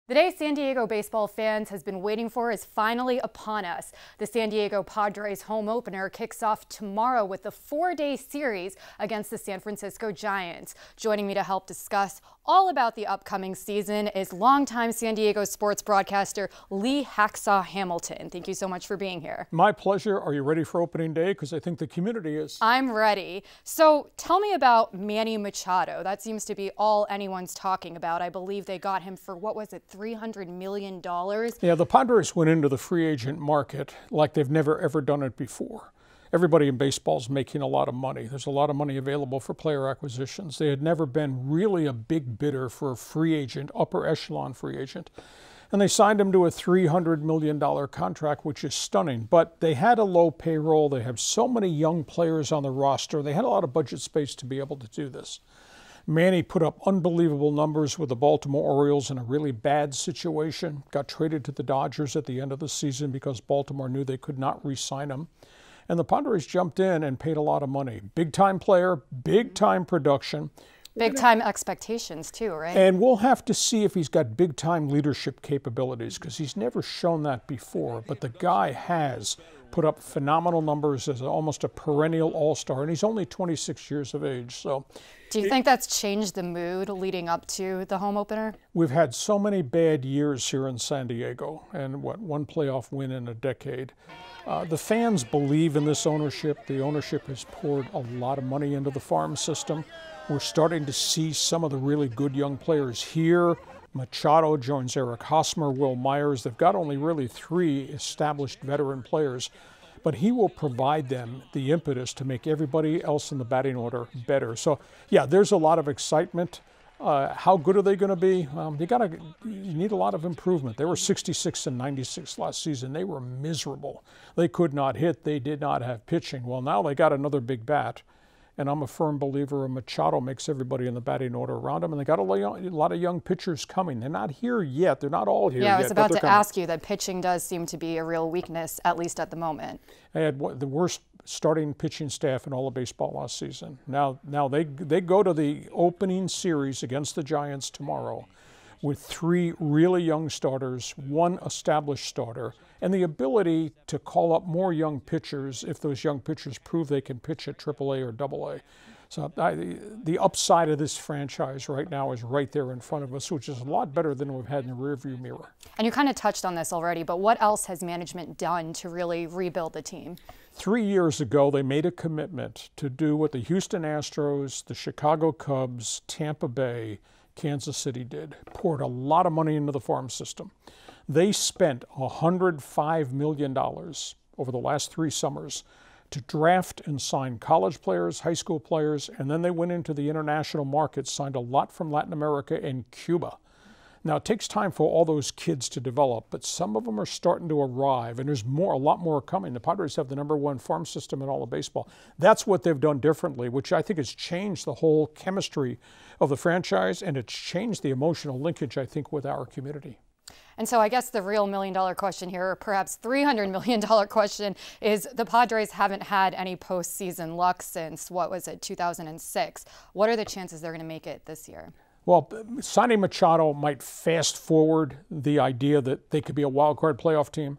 The day San Diego baseball fans has been waiting for is finally upon us. The San Diego Padres home opener kicks off tomorrow with the 4-day series against the San Francisco Giants. Joining me to help discuss all about the upcoming season is longtime San Diego sports broadcaster Lee Hacksaw Hamilton. Thank you so much for being here. My pleasure. Are you ready for opening day? Because I think the community is. I'm ready. So tell me about Manny Machado. That seems to be all anyone's talking about. I believe they got him for, what was it, $300 million? Yeah, the Padres went into the free agent market like they've never ever done it before. Everybody in baseball is making a lot of money. There's a lot of money available for player acquisitions. They had never been really a big bidder for a free agent, upper echelon free agent. And they signed him to a $300 million contract, which is stunning. But they had a low payroll. They have so many young players on the roster. They had a lot of budget space to be able to do this. Manny put up unbelievable numbers with the Baltimore Orioles in a really bad situation. Got traded to the Dodgers at the end of the season because Baltimore knew they could not re-sign him. And the Padres jumped in and paid a lot of money. Big-time player, big-time production. Big-time expectations too, right? And we'll have to see if he's got big-time leadership capabilities because he's never shown that before. But the guy has put up phenomenal numbers as almost a perennial all-star, and he's only 26 years of age. So, do you think that's changed the mood leading up to the home opener? We've had so many bad years here in San Diego, and one playoff win in a decade. The fans believe in this ownership. The ownership has poured a lot of money into the farm system. We're starting to see some of the really good young players here. Machado joins Eric Hosmer, Will Myers. They've got only really 3 established veteran players, but he will provide them the impetus to make everybody else in the batting order better. So, yeah, there's a lot of excitement. How good are they going to be? You need a lot of improvement. They were 66 and 96 last season. They were miserable. They could not hit. They did not have pitching. Well, now they got another big bat. And I'm a firm believer Machado makes everybody in the batting order around him. And they got a lot of young pitchers coming. They're not here yet. They're not all here yet. Yeah, I was about to ask you that pitching does seem to be a real weakness, at least at the moment. They had the worst starting pitching staff in all of baseball last season. Now they go to the opening series against the Giants tomorrow with 3 really young starters, 1 established starter, and the ability to call up more young pitchers if those young pitchers prove they can pitch at AAA or AA. So the upside of this franchise right now is right there in front of us, which is a lot better than we've had in the rearview mirror. And you kind of touched on this already, but what else has management done to really rebuild the team? 3 years ago, they made a commitment to do what the Houston Astros, the Chicago Cubs, Tampa Bay, Kansas City did. Poured a lot of money into the farm system. They spent $105 million over the last 3 summers to draft and sign college players, high school players, and then they went into the international market, signed a lot from Latin America and Cuba. Now, it takes time for all those kids to develop, but some of them are starting to arrive, and there's a lot more coming. The Padres have the #1 farm system in all of baseball. That's what they've done differently, which I think has changed the whole chemistry of the franchise, and it's changed the emotional linkage, I think, with our community. And so I guess the real $1 million question here, or perhaps $300 million question, is the Padres haven't had any postseason luck since, what was it, 2006. What are the chances they're going to make it this year? Well, signing Machado might fast forward the idea that they could be a wild card playoff team.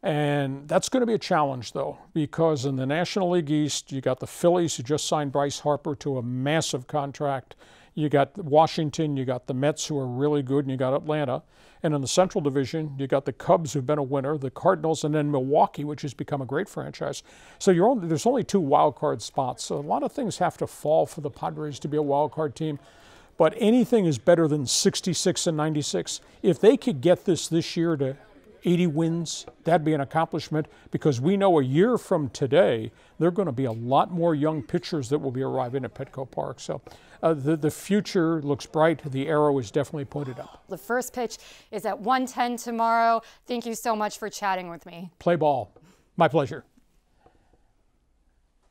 And that's going to be a challenge, though, because in the National League East, you got the Phillies, who just signed Bryce Harper to a massive contract. You got Washington, you got the Mets, who are really good, and you got Atlanta. And in the Central Division, you got the Cubs, who've been a winner, the Cardinals, and then Milwaukee, which has become a great franchise. So there's only 2 wild card spots. So a lot of things have to fall for the Padres to be a wild card team. But anything is better than 66 and 96. If they could get this year to 80 wins, that'd be an accomplishment, because we know a year from today, there are going to be a lot more young pitchers that will be arriving at Petco Park. So the future looks bright. The arrow is definitely pointed up. The first pitch is at 1:10 tomorrow. Thank you so much for chatting with me. Play ball. My pleasure.